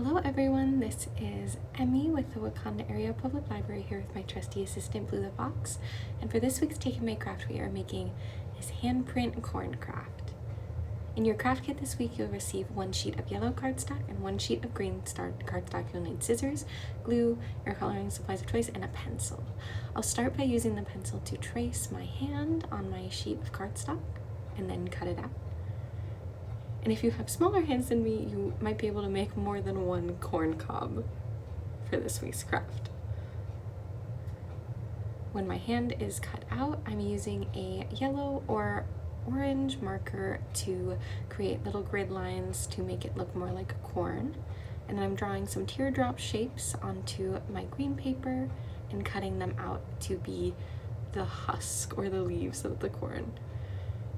Hello everyone, this is Emmy with the Wauconda Area Public Library here with my trusty assistant Blue the Fox, and for this week's Take and Make craft we are making this handprint corn craft. In your craft kit this week you'll receive one sheet of yellow cardstock and one sheet of green cardstock. You'll need scissors, glue, your coloring supplies of choice, and a pencil. I'll start by using the pencil to trace my hand on my sheet of cardstock and then cut it out. And if you have smaller hands than me, you might be able to make more than one corn cob for this week's craft. When my hand is cut out, I'm using a yellow or orange marker to create little grid lines to make it look more like a corn. And then I'm drawing some teardrop shapes onto my green paper and cutting them out to be the husk or the leaves of the corn.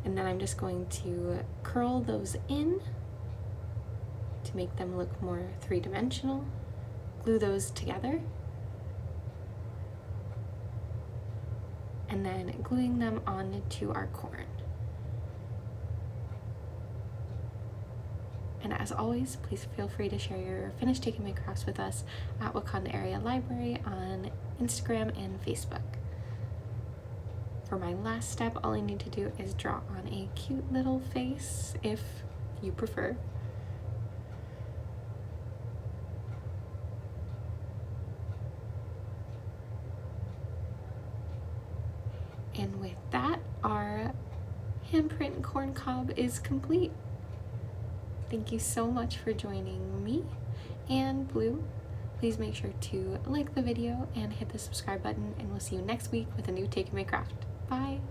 And then I'm just going to curl those in to make them look more three-dimensional, glue those together, and then gluing them onto our corn. And as always, please feel free to share your finished Take and Make crafts with us at Wauconda Area Library on Instagram and Facebook. For my last step, all I need to do is draw on a cute little face, if you prefer. And with that, our handprint corn cob is complete. Thank you so much for joining me and Blue. Please make sure to like the video and hit the subscribe button, and we'll see you next week with a new Take and Make craft. Bye!